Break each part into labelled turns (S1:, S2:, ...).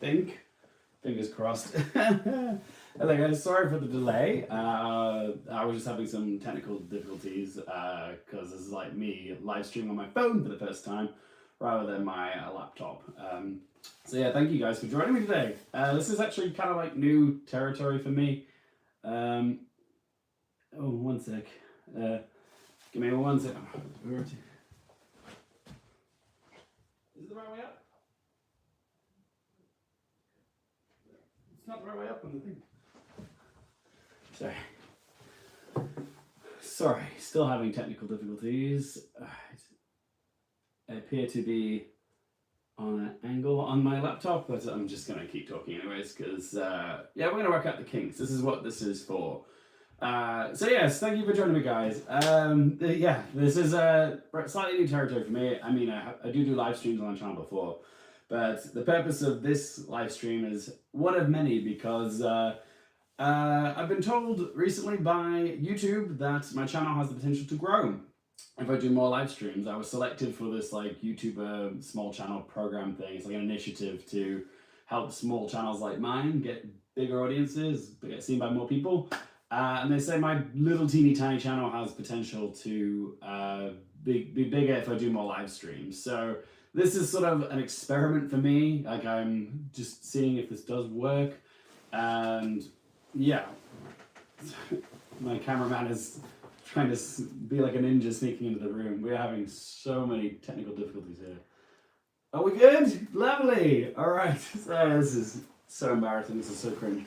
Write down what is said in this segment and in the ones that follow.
S1: think. Fingers crossed. Hello guys, sorry for the delay. I was just having some technical difficulties because this is like me live streaming on my phone for the first time rather than my laptop. So yeah, thank you guys for joining me today. This is actually kind of like new territory for me. Oh, one sec. Give me 1 sec. Is it the right way up? It's not the right way up on the thing. Sorry, still having technical difficulties. I appear to be on an angle on my laptop, but I'm just going to keep talking anyways, because, yeah, we're going to work out the kinks. This is what this is for. So yes, thank you for joining me, guys. Yeah, this is a slightly new territory for me. I mean, I do live streams on the channel before, but the purpose of this live stream is one of many because I've been told recently by YouTube that my channel has the potential to grow if I do more live streams. I was selected for this like YouTuber small channel program thing. It's like an initiative to help small channels like mine get bigger audiences, get seen by more people. And they say my little teeny tiny channel has potential to be bigger if I do more live streams. So this is sort of an experiment for me. Like I'm just seeing if this does work. And yeah, my cameraman is trying to be like a ninja sneaking into the room. We're having so many technical difficulties here. Are we good? Lovely. All right. So this is so embarrassing. This is so cringe.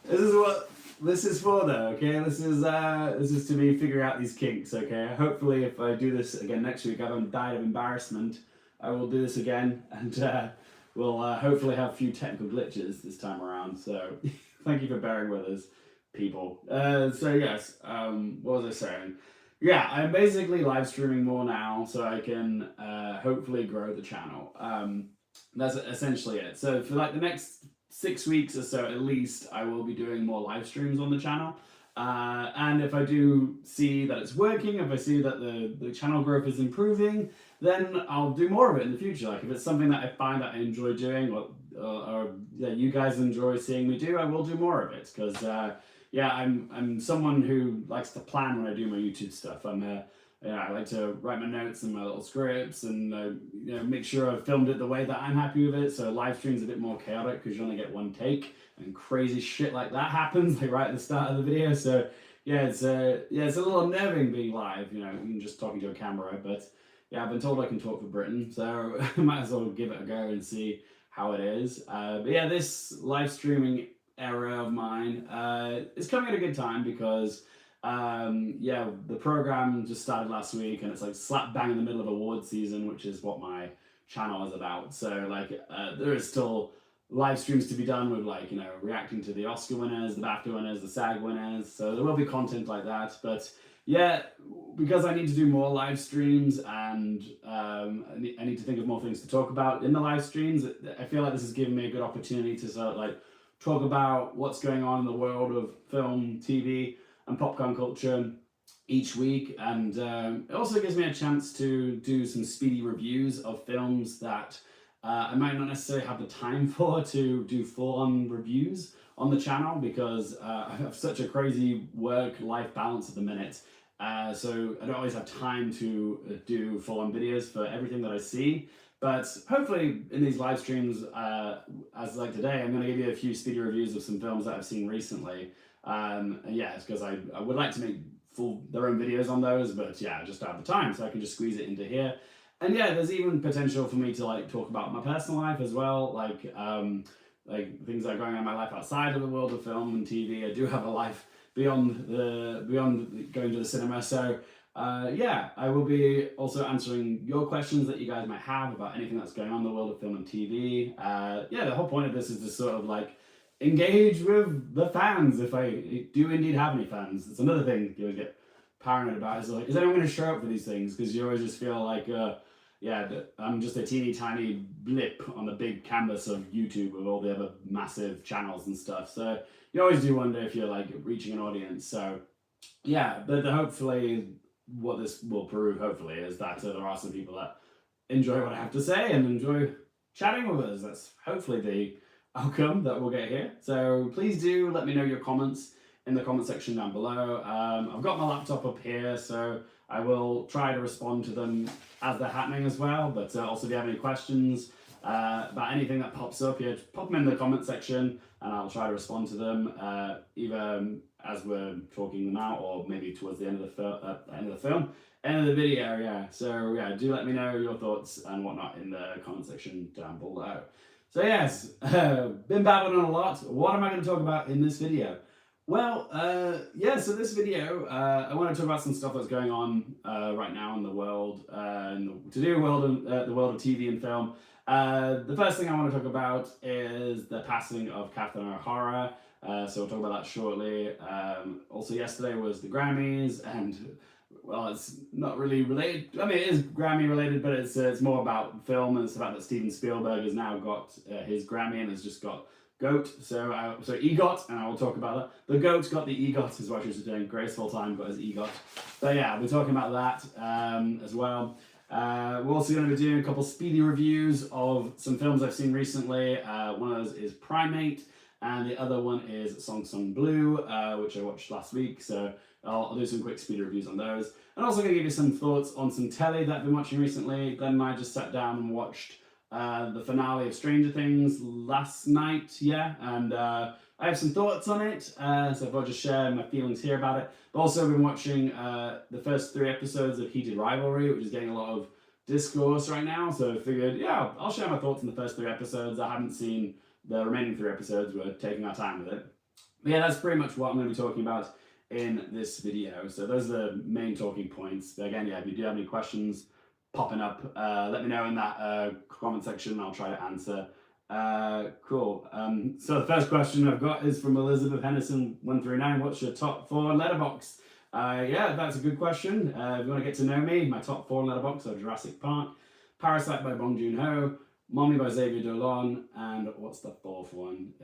S1: This is what this is for, though. Okay. This is to me figuring out these kinks. Okay. Hopefully, if I do this again next week, I haven't died of embarrassment. I will do this again, and we'll hopefully have a few technical glitches this time around. So. Thank you for bearing with us, people. So yes, what was I saying? Yeah, I'm basically live streaming more now so I can hopefully grow the channel. That's essentially it. So for like the next 6 weeks or so at least, I will be doing more live streams on the channel. And if I do see that it's working, if I see that the channel growth is improving, then I'll do more of it in the future. Like if it's something that I find that I enjoy doing, or yeah, you guys enjoy seeing me do, I will do more of it. Because yeah, I'm someone who likes to plan when I do my YouTube stuff. I like to write my notes and my little scripts, and you know, make sure I've filmed it the way that I'm happy with it. So live stream's a bit more chaotic because you only get one take, and crazy shit like that happens like right at the start of the video. So yeah, it's a little unnerving being live. You know, you're just talking to a camera, but yeah, I've been told I can talk for Britain, so I might as well give it a go and see how it is. But yeah, this live streaming era of mine is coming at a good time because yeah, the program just started last week and it's like slap bang in the middle of award season, which is what my channel is about. So like there is still live streams to be done with, like, you know, reacting to the Oscar winners, the BAFTA winners, the SAG winners. So there will be content like that. But yeah, because I need to do more live streams and I need to think of more things to talk about in the live streams, I feel like this has given me a good opportunity to sort of like talk about what's going on in the world of film, TV, and popcorn culture each week. And it also gives me a chance to do some speedy reviews of films that I might not necessarily have the time for to do full-on reviews on the channel because I have such a crazy work-life balance at the minute. So I don't always have time to do full-on videos for everything that I see. But hopefully in these live streams, as like today, I'm going to give you a few speedy reviews of some films that I've seen recently. Yeah, it's because I would like to make their own videos on those, but yeah, I just don't have the time, so I can just squeeze it into here. And yeah, there's even potential for me to like talk about my personal life as well, like things that are going on in my life outside of the world of film and TV. I do have a life beyond going to the cinema. So yeah, I will be also answering your questions that you guys might have about anything that's going on in the world of film and TV. Yeah, the whole point of this is to sort of like engage with the fans, if I do indeed have any fans. It's another thing you always get paranoid about, is like, is anyone going to show up for these things? Because you always just feel like, yeah, I'm just a teeny tiny blip on the big canvas of YouTube with all the other massive channels and stuff. So you always do wonder if you're like reaching an audience. So yeah, but hopefully what this will prove, hopefully, is that there are some people that enjoy what I have to say and enjoy chatting with us. That's hopefully the outcome that we'll get here. So please do let me know your comments in the comment section down below. I've got my laptop up here, so I will try to respond to them as they're happening as well. But also, if you have any questions about anything that pops up here, just pop them in the comment section and I'll try to respond to them either as we're talking them out or maybe towards the end of the end of the video, yeah. So yeah, do let me know your thoughts and whatnot in the comment section down below. So yes, been babbling on a lot. What am I going to talk about in this video? Well, yeah, so this video, I want to talk about some stuff that's going on right now in the world, the world of TV and film. The first thing I want to talk about is the passing of Catherine O'Hara, so we'll talk about that shortly. Also, yesterday was the Grammys, and well, it's not really related. I mean, it is Grammy related, but it's more about film, and it's the fact that Steven Spielberg has now got his Grammy and has just got GOAT, so EGOT, and I will talk about that. The GOAT got the EGOT, is what she was doing. Graceful Time got his EGOT. So yeah, we're talking about that as well. We're also going to be doing a couple speedy reviews of some films I've seen recently. One of those is Primate, and the other one is Song Sung Blue, which I watched last week. So I'll do some quick speedy reviews on those. And also going to give you some thoughts on some telly that I've been watching recently. Glenn and I just sat down and watched the finale of Stranger Things last night, yeah, and I have some thoughts on it, so I'll just share my feelings here about it. But also, I've been watching the first 3 episodes of Heated Rivalry, which is getting a lot of discourse right now, so I figured, yeah, I'll share my thoughts on the first 3 episodes. I haven't seen the remaining 3 episodes, we're taking our time with it. But yeah, that's pretty much what I'm going to be talking about in this video, so those are the main talking points. But again, yeah, if you do have any questions popping up, let me know in that comment section, I'll try to answer. Cool. So the first question I've got is from Elizabeth Henderson 139. What's your top 4 Letterboxd? Yeah, that's a good question. If you want to get to know me, my top 4 Letterboxd are Jurassic Park, Parasite by Bong Joon-ho, Mommy by Xavier Dolan, and what's the 4th one?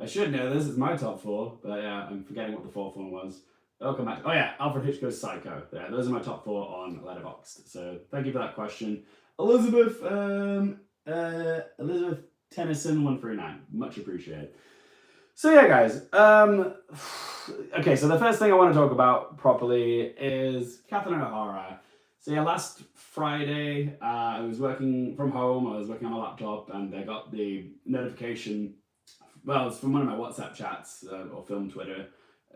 S1: I should know this, it's my top 4, but yeah, I'm forgetting what the 4th one was. I'll come back. Oh yeah, Alfred Hitchcock's Psycho. Yeah, those are my top 4 on Letterboxd. So thank you for that question, Elizabeth. Elizabeth Tennyson 139. Much appreciated. So yeah, guys. Okay, so the first thing I want to talk about properly is Catherine O'Hara. So yeah, last Friday I was working from home. I was working on my laptop, and I got the notification. Well, it's from one of my WhatsApp chats or film Twitter.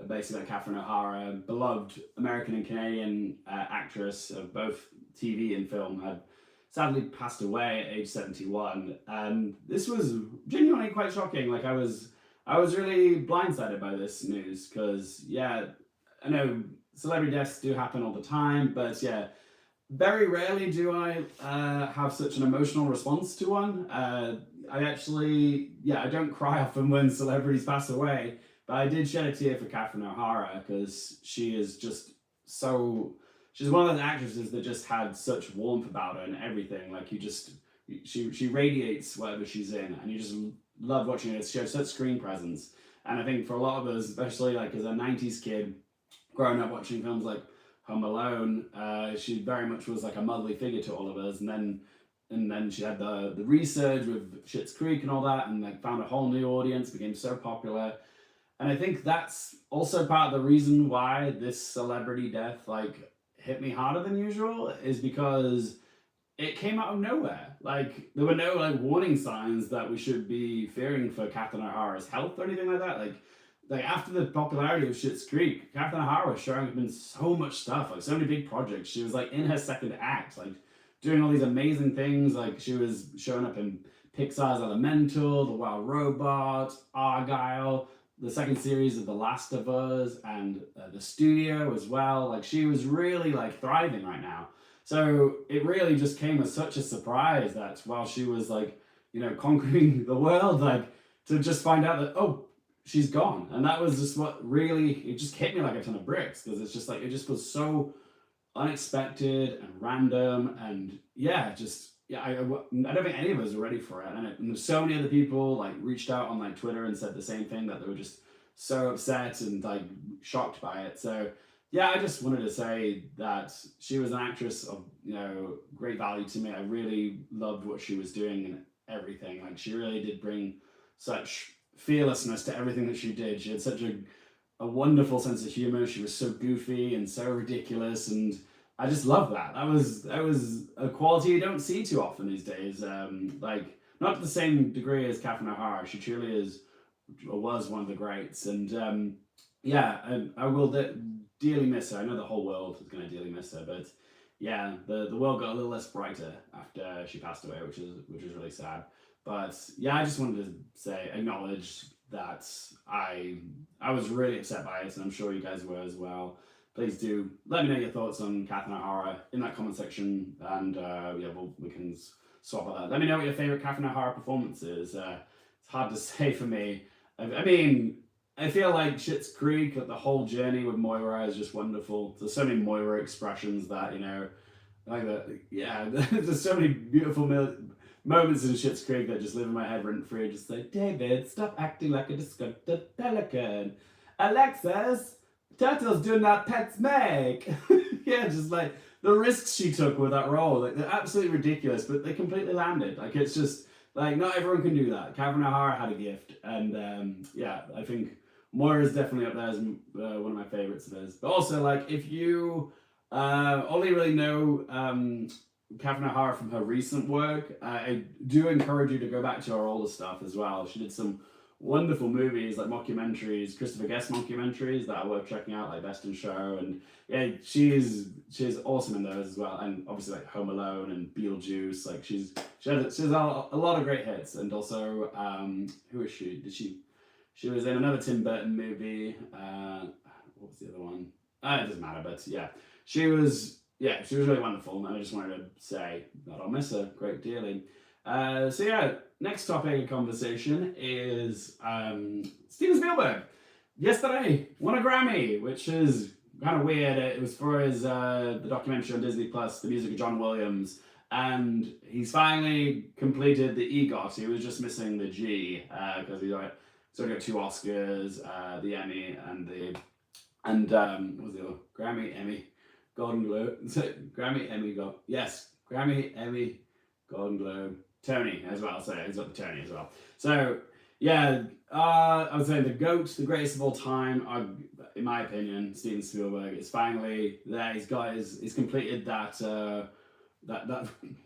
S1: Basically, like Catherine O'Hara, beloved American and Canadian actress of both TV and film, had sadly passed away at age 71, and this was genuinely quite shocking. Like I was really blindsided by this news because yeah, I know celebrity deaths do happen all the time, but yeah, very rarely do I have such an emotional response to one. I don't cry often when celebrities pass away. But I did shed a tear for Catherine O'Hara because she is just so... She's one of those actresses that just had such warmth about her and everything. Like she radiates whatever she's in, and you just love watching her. She has such screen presence. And I think for a lot of us, especially like as a 90s kid, growing up watching films like Home Alone, she very much was like a motherly figure to all of us. And then she had the resurge with Schitt's Creek and all that, and like found a whole new audience, became so popular. And I think that's also part of the reason why this celebrity death like hit me harder than usual, is because it came out of nowhere. Like there were no like warning signs that we should be fearing for Catherine O'Hara's health or anything like that. Like after the popularity of Schitt's Creek, Catherine O'Hara was showing up in so much stuff, like so many big projects. She was like in her 2nd act, like doing all these amazing things. Like she was showing up in Pixar's Elemental, The Wild Robot, Argyle, the 2nd series of The Last of Us, and The Studio as well. Like she was really like thriving right now. So it really just came as such a surprise that while she was like, you know, conquering the world, like to just find out that, oh, she's gone. And that was just what really, it just hit me like a ton of bricks, because it's just like, it just was so unexpected and random. And yeah, I don't think any of us were ready for it. And so many other people like reached out on like Twitter and said the same thing, that they were just so upset and like shocked by it. So yeah, I just wanted to say that she was an actress of, you know, great value to me. I really loved what she was doing, everything. Like, she really did bring such fearlessness to everything that she did. She had such a wonderful sense of humor. She was so goofy and so ridiculous, and I just love that. That was a quality you don't see too often these days. Like, not to the same degree as Catherine O'Hara. She truly is, or was, one of the greats. And yeah, I will dearly miss her. I know the whole world is going to dearly miss her, but yeah, the world got a little less brighter after she passed away, which is really sad. But yeah, I just wanted to say, acknowledge that I was really upset by it, and I'm sure you guys were as well. Please do let me know your thoughts on Catherine O'Hara in that comment section, and yeah, we can swap about that. Let me know what your favorite Catherine O'Hara performance is. It's hard to say for me. I mean, I feel like Schitt's Creek, the whole journey with Moira is just wonderful. There's so many Moira expressions that, you know, like that. Yeah, there's so many beautiful moments in Schitt's Creek that just live in my head rent free. Just like, David, stop acting like a disgusted pelican. Alexis, Turtle's doing that Pet's make. Yeah, just like the risks she took with that role, like they're absolutely ridiculous, but they completely landed. Like, it's just like, not everyone can do that. Catherine O'Hara had a gift, and yeah, I think Moira's definitely up there as one of my favorites of hers. But also, like, if you only really know Catherine O'Hara from her recent work, I do encourage you to go back to her older stuff as well. She did some wonderful movies, like mockumentaries, Christopher Guest mockumentaries that are worth checking out, like Best in Show, and yeah, she's awesome in those as well. And obviously, like Home Alone and Beetlejuice, like she has a lot of great hits. And also, who is she? She was in another Tim Burton movie. What was the other one? It doesn't matter, but yeah, she was really wonderful, and I just wanted to say that I'll miss her great dearly. So yeah, next topic of conversation is Steven Spielberg. Yesterday won a Grammy, which is kind of weird. It was for his the documentary on Disney Plus, the music of John Williams, and he's finally completed the EGOT. He was just missing the G because he got 2 Oscars, the Emmy, and what was the other? Grammy, Emmy, Golden Globe. Grammy, Emmy, Grammy, Emmy, Golden Globe, Tony as well. So he's got the Tony as well. So yeah, I would say the GOAT, the greatest of all time, in my opinion, Steven Spielberg is finally there. He's completed that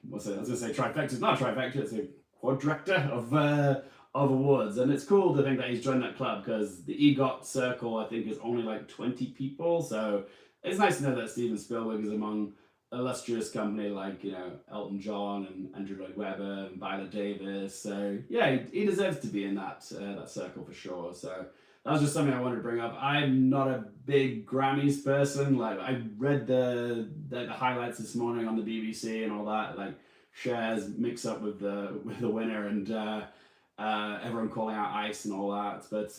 S1: what's it? I was gonna say trifecta. It's not a trifecta. It's a quadrecta of awards, and it's cool to think that he's joined that club because the EGOT circle, I think, is only like 20 people. So it's nice to know that Steven Spielberg is among illustrious company like, you know, Elton John and Andrew Lloyd Webber and Viola Davis. So yeah, he deserves to be in that circle for sure. So that was just something I wanted to bring up. I'm not a big Grammys person. Like, I read the highlights this morning on the BBC and all that. Like, Cher's mix up with the winner and everyone calling out Ice and all that. But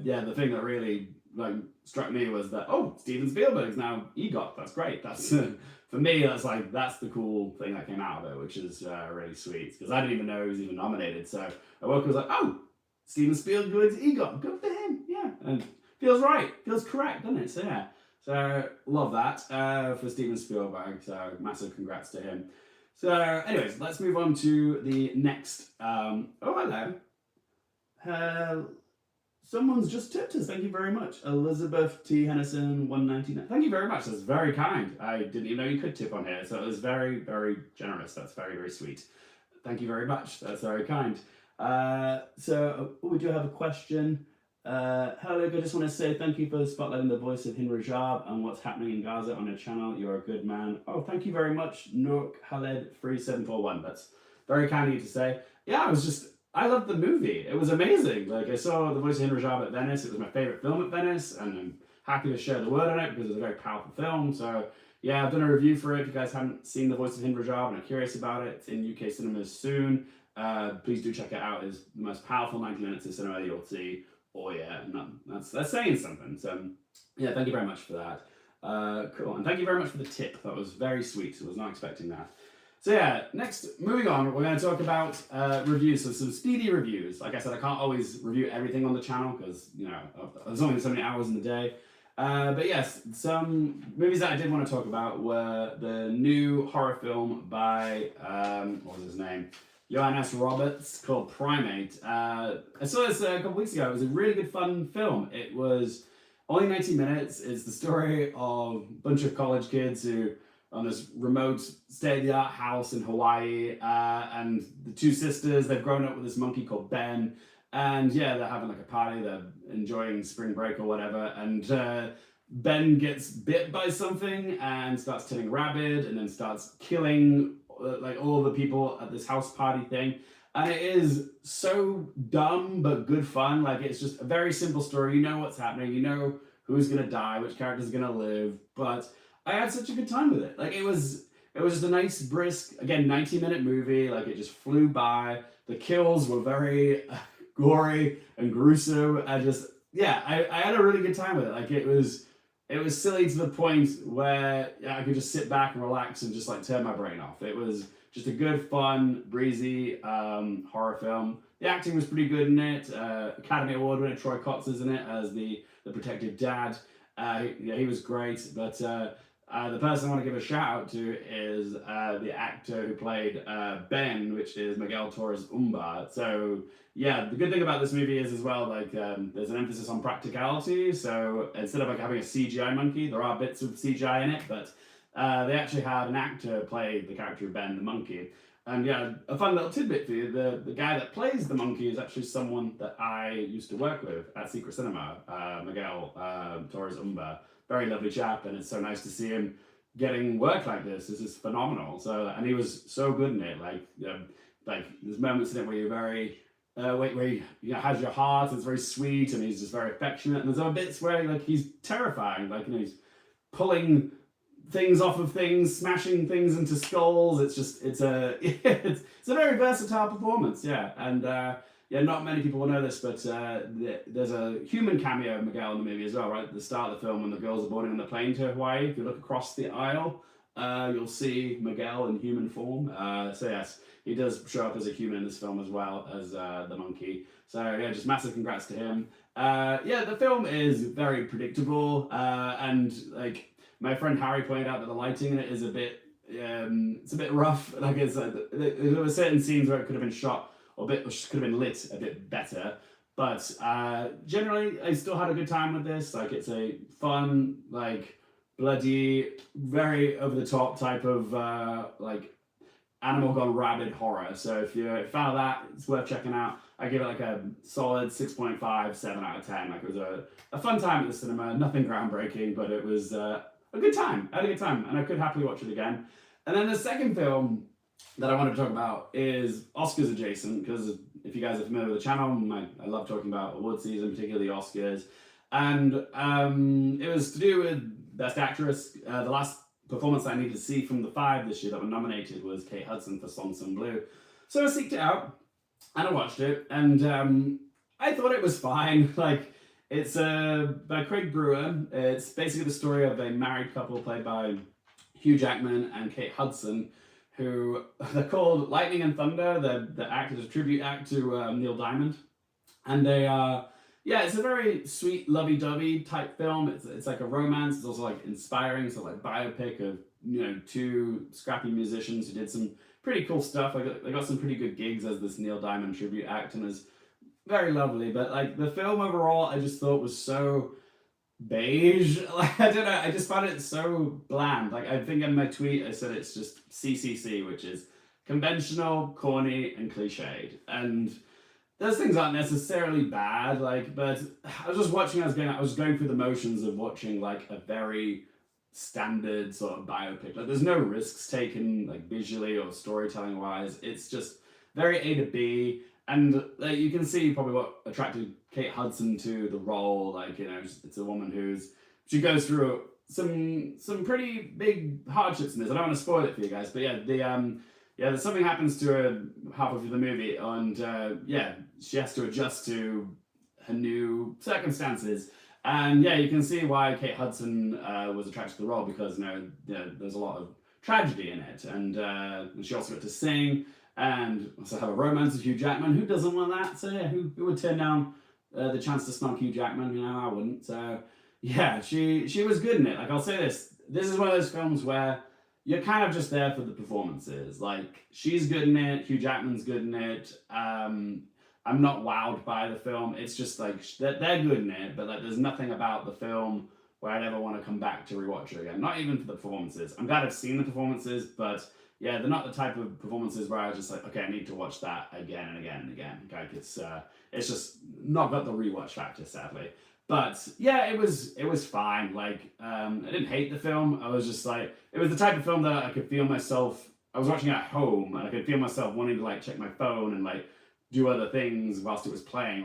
S1: yeah, the thing that really like struck me was that, oh, Steven Spielberg's now EGOT. That's great. That's for me. That's the cool thing that came out of it, which is really sweet because I didn't even know he was even nominated. So I woke up and was like, oh, Steven Spielberg's EGOT. Good for him. Yeah, and feels right. Feels correct, doesn't it? So yeah. So love that for Steven Spielberg. So massive congrats to him. So anyways, let's move on to the next. Oh, hello. Someone's just tipped us. Thank you very much. Elizabeth T. Hennison, 199. Thank you very much. That's very kind. I didn't even know you could tip on here. So it was very, very generous. That's very, very sweet. Thank you very much. That's very kind. We do have a question. Hello, I just want to say thank you for spotlighting the voice of Hind Rajab and what's happening in Gaza on your channel. You're a good man. Oh, thank you very much, Nook Khaled 3741. That's very kind of you to say. Yeah, I loved the movie. It was amazing. Like, I saw the voice of Hind Rajab at Venice. It was my favorite film at Venice, and I'm happy to share the word on it because it's a very powerful film. So yeah, I've done a review for it. If you guys haven't seen the voice of Hind Rajab and are curious about it, it's in UK cinemas soon. Please do check it out. It's the most powerful 90 minutes of cinema you'll see. Oh yeah, no, that's saying something. So yeah, thank you very much for that. Cool, and thank you very much for the tip. That was very sweet. I was not expecting that. So yeah, next, moving on, we're going to talk about reviews. So some speedy reviews. Like I said, I can't always review everything on the channel because, you know, there's only so many hours in the day. But yes, some movies that I did want to talk about were the new horror film by, what was his name? Johannes Roberts called Primate. I saw this a couple weeks ago. It was a really good, fun film. It was only 90 minutes. It's the story of a bunch of college kids who on this remote state-of-the-art house in Hawaii, and the two sisters, they've grown up with this monkey called Ben, and yeah, they're having like a party, they're enjoying spring break or whatever, and Ben gets bit by something and starts turning rabid, and then starts killing like all the people at this house party thing. And it is so dumb but good fun. Like, it's just a very simple story. You know what's happening, you know who's gonna die, which character's gonna live, but I had such a good time with it. Like, it was just a nice, brisk, again, 90-minute movie. Like, it just flew by. The kills were very gory and gruesome. I had a really good time with it. Like, it was silly to the point where I could just sit back and relax and just like turn my brain off. It was just a good, fun, breezy horror film. The acting was pretty good in it. Academy Award winner Troy Kotz is in it as the protective dad. He was great, but the person I want to give a shout out to is the actor who played Ben, which is Miguel Torres Umbar. So yeah, the good thing about this movie is as well, like there's an emphasis on practicality. So instead of like having a CGI monkey, there are bits of CGI in it, but they actually had an actor play the character of Ben the monkey. And yeah, a fun little tidbit for you, the guy that plays the monkey is actually someone that I used to work with at Secret Cinema, Miguel Torres Umbar. Very lovely chap, and it's so nice to see him getting work like this. This is phenomenal. So, and he was so good in it. Like there's moments in it where you're very, where he has your heart. It's very sweet, and he's just very affectionate. And there's other bits where like he's terrifying. Like, you know, he's pulling things off of things, smashing things into skulls. It's a very versatile performance. Yeah, and. Yeah, not many people will know this, but there's a human cameo of Miguel in the movie as well, right? At the start of the film, when the girls are boarding on the plane to Hawaii, if you look across the aisle, you'll see Miguel in human form. So yes, he does show up as a human in this film as well as the monkey. So yeah, just massive congrats to him. Yeah, the film is very predictable, and like my friend Harry pointed out that the lighting in it is a bit, it's a bit rough. Like, there were certain scenes where it could have been shot could have been lit a bit better, but generally I still had a good time with this. Like, it's a fun, like, bloody, very over the top type of like animal gone rabid horror. So if you're a fan of that, it's worth checking out. I give it like a solid 6.5, 7 out of 10. Like, it was a fun time at the cinema, nothing groundbreaking, but it was a good time. I had a good time, and I could happily watch it again. And then the second film that I want to talk about is Oscars adjacent, because if you guys are familiar with the channel, I love talking about award season, particularly the Oscars. And it was to do with Best Actress. The last performance I needed to see from the 5 this year that were nominated was Kate Hudson for Song Sung Blue. So I seeked it out, and I watched it, and I thought it was fine. Like, it's by Craig Brewer. It's basically the story of a married couple played by Hugh Jackman and Kate Hudson, who they're called Lightning and Thunder. They're acted as a tribute act to Neil Diamond. And they are, yeah, it's a very sweet, lovey-dovey type film. It's like a romance. It's also like inspiring, so like biopic of, you know, 2 scrappy musicians who did some pretty cool stuff. They got some pretty good gigs as this Neil Diamond tribute act, and it's very lovely. But like, the film overall, I just thought was so beige. Like, I don't know, I just found it so bland. Like, I think in my tweet I said it's just CCC, which is conventional, corny, and cliched. And those things aren't necessarily bad, like, but I was just watching, I was going through the motions of watching like a very standard sort of biopic. Like, there's no risks taken, like, visually or storytelling wise. It's just very A to B. And like, you can see probably what attracted Kate Hudson to the role. Like, you know, it's a woman she goes through some pretty big hardships in this. I don't want to spoil it for you guys, but yeah, something happens to her halfway through the movie, and yeah, she has to adjust to her new circumstances. And yeah, you can see why Kate Hudson was attracted to the role, because you know, there's a lot of tragedy in it, and she also got to sing. And also have a romance with Hugh Jackman. Who doesn't want that? So yeah, who would turn down the chance to snog Hugh Jackman? You know, I wouldn't. So yeah, she was good in it. Like, I'll say this is one of those films where you're kind of just there for the performances. Like, she's good in it, Hugh Jackman's good in it. I'm not wowed by the film. It's just like they're good in it, but like there's nothing about the film where I'd ever want to come back to rewatch it again. Not even for the performances. I'm glad I've seen the performances, but yeah, they're not the type of performances where I was just like, okay, I need to watch that again and again and again. Like it's just not got the rewatch factor, sadly. But yeah, it was fine. Like I didn't hate the film. I was just like, it was the type of film that I could feel myself. I was watching it at home, and I could feel myself wanting to like check my phone and like do other things whilst it was playing.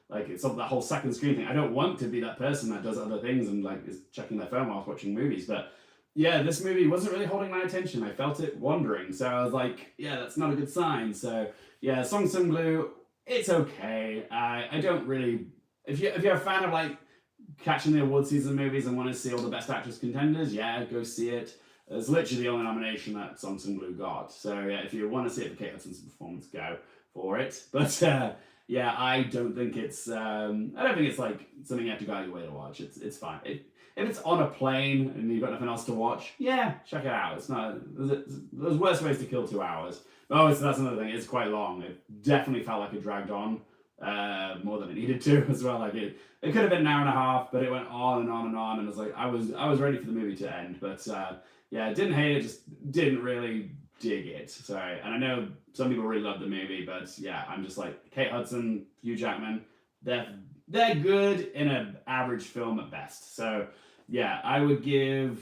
S1: Like it's that whole second screen thing. I don't want to be that person that does other things and like is checking their phone whilst watching movies. But yeah, this movie wasn't really holding my attention. I felt it wandering. So I was like, yeah, that's not a good sign. So yeah, Song Sung Blue, it's okay. I don't really. If you're a fan of like catching the award season movies and want to see all the best actress contenders, yeah, go see it. It's literally the only nomination that Song Sung Blue got. So yeah, if you want to see it for Kate Hudson's performance, go for it. But yeah, I don't think it's like something you have to go out your way to watch. It's fine. If it's on a plane and you've got nothing else to watch, yeah, check it out. It's not. There's worse ways to kill 2 hours. Oh, so that's another thing. It's quite long. It definitely felt like it dragged on. More than it needed to as well. Like it could have been an hour and a half, but it went on and on and on, and it's like I was ready for the movie to end. But yeah, I didn't hate it, just didn't really dig it. So, and I know some people really love the movie, but yeah, I'm just like Kate Hudson, Hugh Jackman, they're good in an average film at best. So yeah, I would give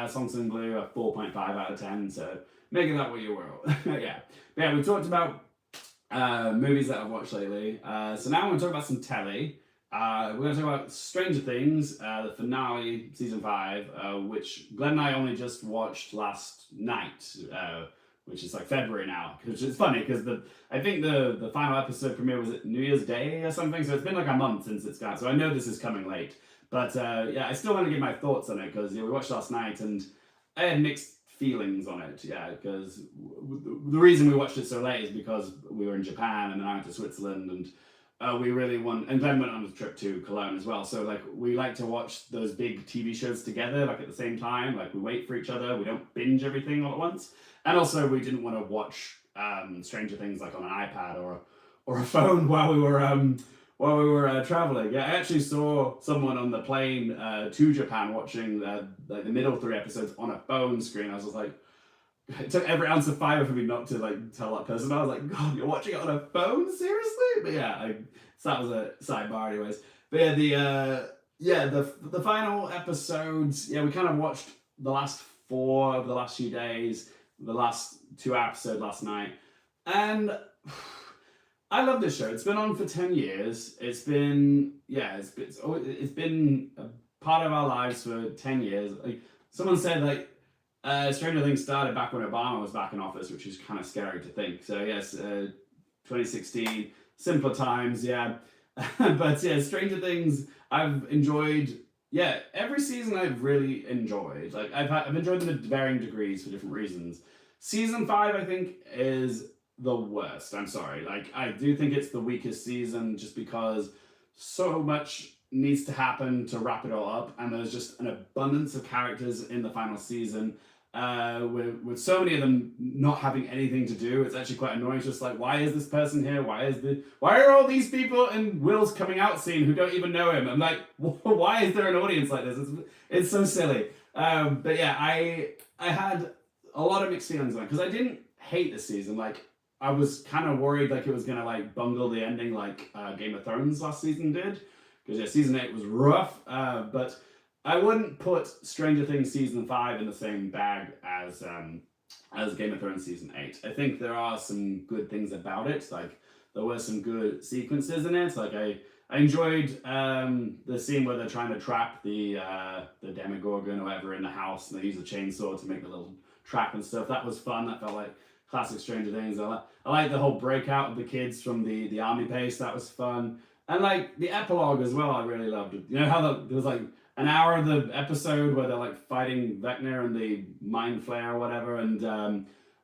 S1: Song Sung Blue a 4.5 out of 10. So make it that what you will. Yeah, but yeah, we talked about movies that I've watched lately. So now I'm going to talk about some telly. We're going to talk about Stranger Things, the finale, season 5, which Glenn and I only just watched last night, which is like February now. Which is funny because I think the final episode premiere was at New Year's Day or something, so it's been like a month since it's gone. So I know this is coming late. But yeah, I still want to give my thoughts on it because we watched last night and I had mixed feelings on it, yeah, because the reason we watched it so late is because we were in Japan and then I went to Switzerland and we really and Glenn went on a trip to Cologne as well, so like we like to watch those big TV shows together, like at the same time, like we wait for each other, we don't binge everything all at once, and also we didn't want to watch Stranger Things like on an iPad or a phone while we were traveling. Yeah, I actually saw someone on the plane to Japan watching like the middle 3 episodes on a phone screen. I was just like, it took every ounce of fiber for me not to like tell that person. I was like, God, you're watching it on a phone? Seriously? But yeah, so that was a sidebar anyways. But yeah, the final episodes, yeah, we kind of watched the last 4 of the last few days, the last 2 episodes last night, and I love this show. It's been on for 10 years. It's been a part of our lives for 10 years. Like someone said, like Stranger Things started back when Obama was back in office, which is kind of scary to think. So yes, 2016, simpler times, yeah. But yeah, Stranger Things I've enjoyed. Yeah, every season I've really enjoyed. Like I've enjoyed them at varying degrees for different reasons. Season 5 I think is the worst. I'm sorry. Like I do think it's the weakest season just because so much needs to happen to wrap it all up, and there's just an abundance of characters in the final season. With so many of them not having anything to do, it's actually quite annoying. It's just like, why is this person here? Why are all these people in Will's coming out scene who don't even know him? I'm like, why is there an audience like this? It's so silly. But yeah, I had a lot of mixed feelings on it because I didn't hate this season. Like I was kind of worried like it was gonna like bungle the ending like Game of Thrones last season did, because yeah, season 8 was rough. But I wouldn't put Stranger Things season 5 in the same bag as Game of Thrones season 8. I think there are some good things about it. Like there were some good sequences in it. Like I enjoyed the scene where they're trying to trap the Demogorgon or whatever in the house, and they use a chainsaw to make the little trap and stuff. That was fun. That felt like classic Stranger Things. I like the whole breakout of the kids from the army base. That was fun. And like the epilogue as well, I really loved it. You know how there was like an hour of the episode where they're like fighting Vecna and the Mind Flayer or whatever, and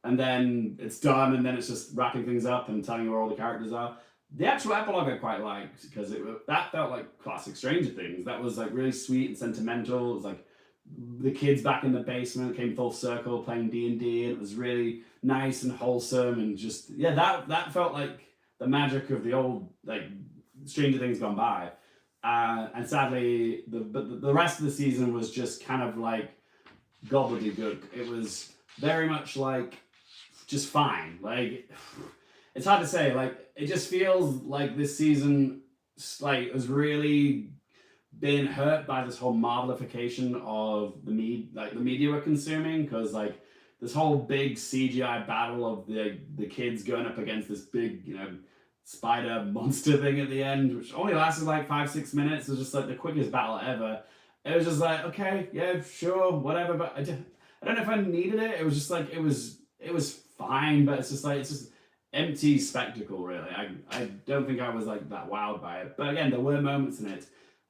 S1: then it's done, and then it's just wrapping things up and telling you where all the characters are. The actual epilogue I quite liked because that felt like classic Stranger Things. That was like really sweet and sentimental. It was like the kids back in the basement came full circle playing D&D, and it was really nice and wholesome, and just that felt like the magic of the old like Stranger Things gone by. And sadly, the rest of the season was just kind of like gobbledygook. It was very much like just fine. Like, it's hard to say. Like, it just feels like this season like has really been hurt by this whole Marvelification of the media we're consuming, because like this whole big CGI battle of the kids going up against this big, you know, spider monster thing at the end, which only lasted like 5-6 minutes. It was just like the quickest battle ever. It was just like, okay, yeah, sure, whatever, but I don't know if I needed it. It was just like, it was fine, but it's just empty spectacle, really. I don't think I was like that wowed by it. But again, there were moments in it.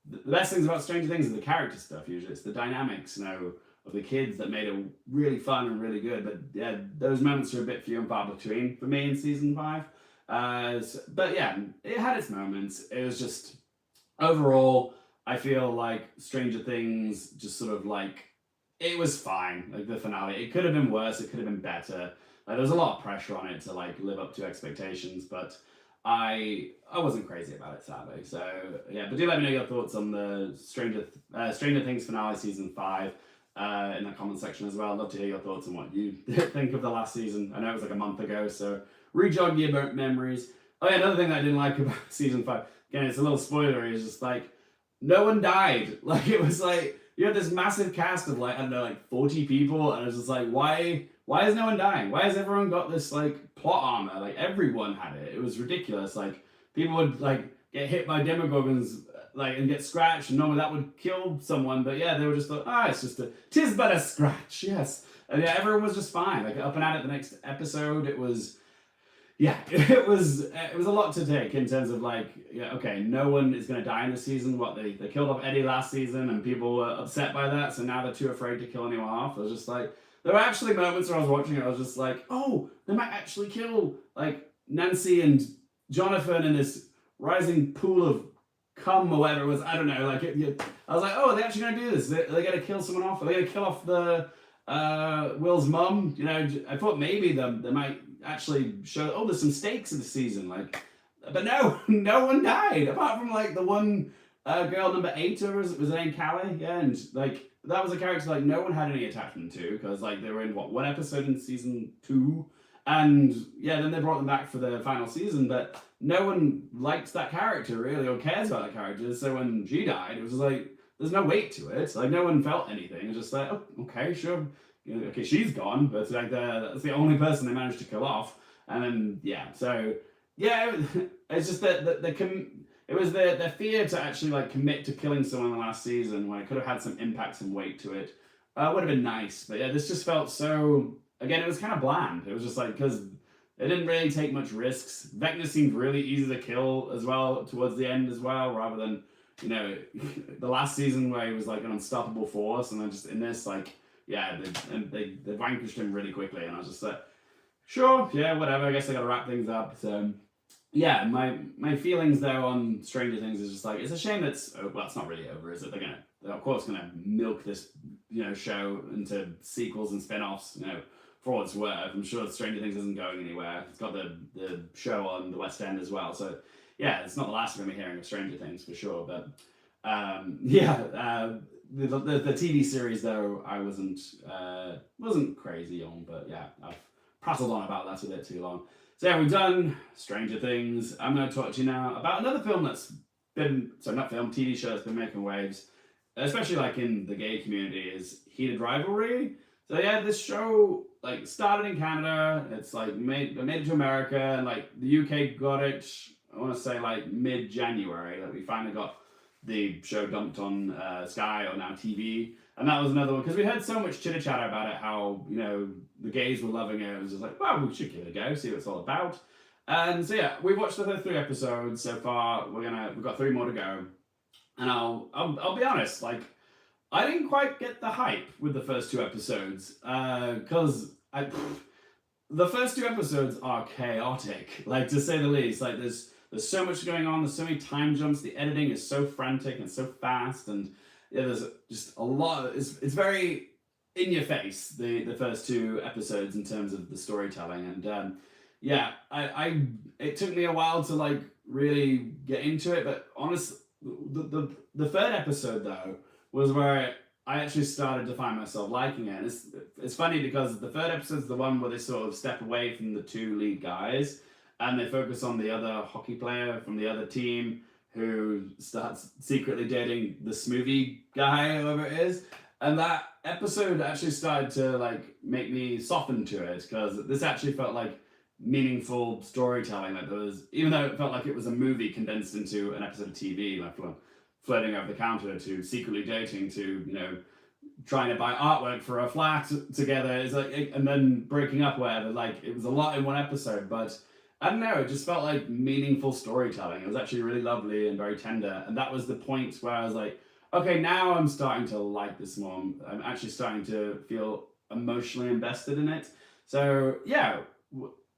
S1: The best things about Stranger Things are the character stuff, usually. It's the dynamics, you know, of the kids that made it really fun and really good. But yeah, those moments are a bit few and far between for me in season 5. But yeah, it had its moments. It was just, overall, I feel like Stranger Things just sort of like, it was fine, like the finale. It could have been worse, it could have been better. Like, there was a lot of pressure on it to like live up to expectations, but I wasn't crazy about it, sadly. So yeah, but do let me know your thoughts on the Stranger Things finale season 5 in the comment section as well. I'd love to hear your thoughts on what you think of the last season. I know it was like a month ago, so re-jog your memories. Oh yeah, another thing that I didn't like about season 5, again, it's a little spoilery, is just like, no one died. Like, it was like, you had this massive cast of like, I don't know, like 40 people, and it was just like, why is no one dying? Why has everyone got this like plot armor? Like, everyone had it. It was ridiculous. Like, people would like get hit by demogorgons like and get scratched, and normally that would kill someone, but yeah, they were just like, it's just tis but a scratch, yes. And yeah, everyone was just fine. Like, up and at it the next episode, it was, yeah, it was a lot to take in terms of like, yeah, okay, no one is going to die in this season. What, they killed off Eddie last season, and people were upset by that, so now they're too afraid to kill anyone off. I was just like, there were actually moments where I was watching it, I was just like, oh, they might actually kill like Nancy and Jonathan in this rising pool of cum or whatever it was. I don't know. Like, I was like, oh, are they actually going to do this? Are they going to kill someone off? Are they going to kill off the Will's mum? You know, I thought maybe they might actually show, oh, there's some stakes in the season, like, but no, no one died apart from like the one girl, number 8, or was her name Callie? Yeah, and like that was a character like no one had any attachment to, because like they were in one episode in season 2, and yeah, then they brought them back for the final season, but no one likes that character really or cares about that character. So when she died, it was like there's no weight to it. Like, no one felt anything. It was just like, oh, okay, sure. You know, okay, she's gone, but like that's the only person they managed to kill off. And then yeah, so yeah, it's just that it was the fear to actually like commit to killing someone in the last season when it could have had some impact, some weight to it. Would have been nice, but yeah, this just felt so. Again, it was kind of bland. It was just like, because it didn't really take much risks. Vecna seemed really easy to kill as well towards the end as well, rather than, you know, the last season where he was like an unstoppable force, and then just in this, like, yeah, they vanquished him really quickly, and I was just like, sure, yeah, whatever, I guess I gotta wrap things up. So, yeah, my feelings though on Stranger Things is just like, it's a shame that's, well, it's not really over, is it? They're of course gonna milk this, you know, show into sequels and spin-offs, you know, for what it's worth. I'm sure Stranger Things isn't going anywhere. It's got the show on the West End as well, so yeah, it's not the last we're gonna be hearing of Stranger Things for sure, but yeah, the TV series though, I wasn't crazy on, but yeah, I've prattled on about that a bit too long. So yeah, we've done Stranger Things. I'm going to talk to you now about another film that's been, so not film, TV show that's been making waves, especially like in the gay community, is Heated Rivalry. So yeah, this show like started in Canada. It's like made it to America, and like the UK got it, I want to say like mid-January. Like we finally got the show dumped on Sky, or now TV, and that was another one, because we heard so much chitter chatter about it, how, you know, the gays were loving it. It was just like, well, we should give it a go, see what it's all about. And so yeah, we've watched the first 3 episodes so far. We've got 3 more to go, and I'll be honest, like, I didn't quite get the hype with the first 2 episodes, because the first 2 episodes are chaotic, like, to say the least. Like, there's so much going on, there's so many time jumps, the editing is so frantic and so fast, and yeah, there's just a lot. It's very in your face, the first two episodes in terms of the storytelling, and yeah, it took me a while to like really get into it, but honestly, the third episode though was where I actually started to find myself liking it. And it's funny because the third episode's the one where they sort of step away from the two lead guys and they focus on the other hockey player from the other team who starts secretly dating the smoothie guy, whoever it is. And that episode actually started to like make me soften to it because this actually felt like meaningful storytelling. Like there was, even though it felt like it was a movie condensed into an episode of TV, like from flirting over the counter to secretly dating to, you know, trying to buy artwork for a flat together, is like, and then breaking up, whatever. Like it was a lot in one episode, but I don't know, it just felt like meaningful storytelling. It was actually really lovely and very tender, and that was the point where I was like, okay, now I'm starting to like this more. I'm actually starting to feel emotionally invested in it. So yeah,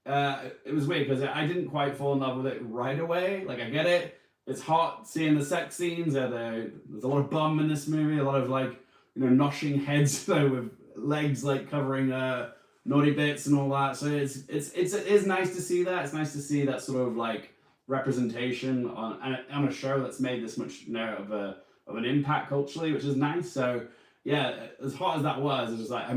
S1: it was weird because I didn't quite fall in love with it right away. Like I get it, it's hot seeing the sex scenes. There's a lot of bum in this movie, a lot of like, you know, noshing heads with legs like covering naughty bits and all that. So it is nice to see that. It's nice to see that sort of like representation on a show that's made this much, you know, of an impact culturally, which is nice. So yeah, as hot as that was, it's just like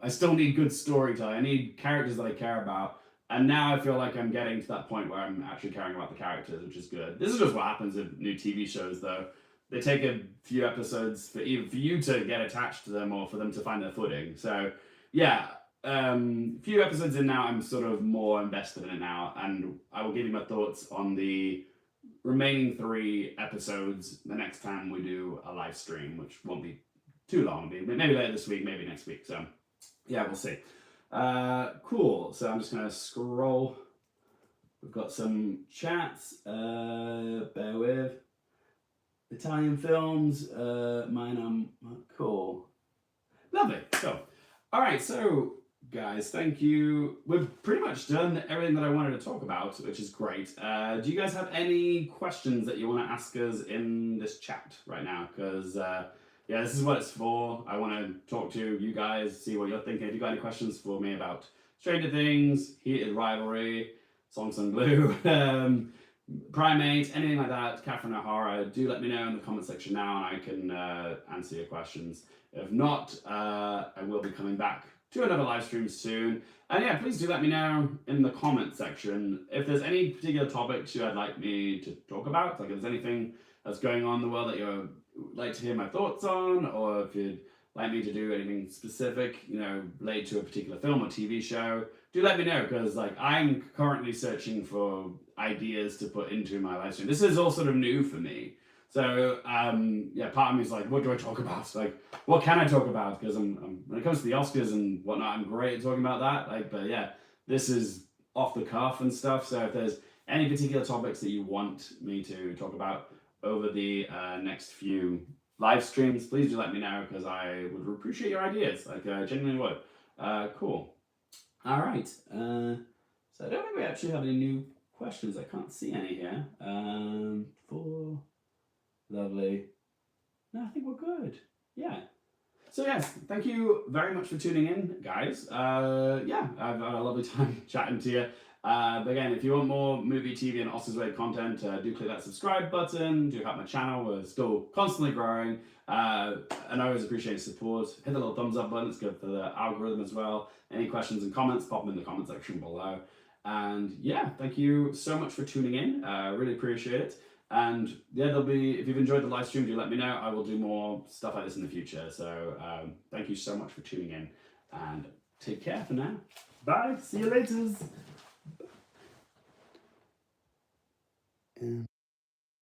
S1: I still need good storytelling. I need characters that I care about. And now I feel like I'm getting to that point where I'm actually caring about the characters, which is good. This is just what happens in new TV shows, though. They take a few episodes for you to get attached to them or for them to find their footing. So yeah, few episodes in now, I'm sort of more invested in it now, and I will give you my thoughts on the remaining 3 episodes the next time we do a live stream, which won't be too long. Maybe later this week, maybe next week. So yeah, we'll see. Cool. So I'm just gonna scroll. We've got some chats. Bear with. Italian films. Mine. Cool. Lovely. So, all right. So, guys, thank you. We've pretty much done everything that I wanted to talk about, which is great. Do you guys have any questions that you want to ask us in this chat right now? Because yeah, this is what it's for. I want to talk to you guys, see what you're thinking. If you got any questions for me about Stranger Things, Heated Rivalry, Songs on Blue, Primate, anything like that, Catherine O'Hara, do let me know in the comment section now and I can answer your questions. If not, I will be coming back to another live stream soon. And yeah, please do let me know in the comment section if there's any particular topics you'd like me to talk about. Like if there's anything that's going on in the world that you'd like to hear my thoughts on, or if you'd like me to do anything specific, you know, related to a particular film or TV show, do let me know, because like I'm currently searching for ideas to put into my live stream. This is all sort of new for me. So yeah, part of me is like, what do I talk about? Like, what can I talk about? Because I'm when it comes to the Oscars and whatnot, I'm great at talking about that. Like, but yeah, this is off the cuff and stuff. So if there's any particular topics that you want me to talk about over the next few live streams, please do let me know, because I would appreciate your ideas. Like, I genuinely would. Cool. All right. So I don't think we actually have any new questions. I can't see any here. Lovely. No, I think we're good. Yeah. So yes, thank you very much for tuning in, guys. Yeah, I've had a lovely time chatting to you. But again, if you want more movie, TV, and Oscars-related content, do click that subscribe button. Do help my channel. We're still constantly growing. And I always appreciate support. Hit the little thumbs up button. It's good for the algorithm as well. Any questions and comments, pop them in the comment section below. And yeah, thank you so much for tuning in. Really appreciate it. And yeah, there'll be, if you've enjoyed the live stream, do let me know. I will do more stuff like this in the future. So thank you so much for tuning in, and take care for now. Bye. See you later.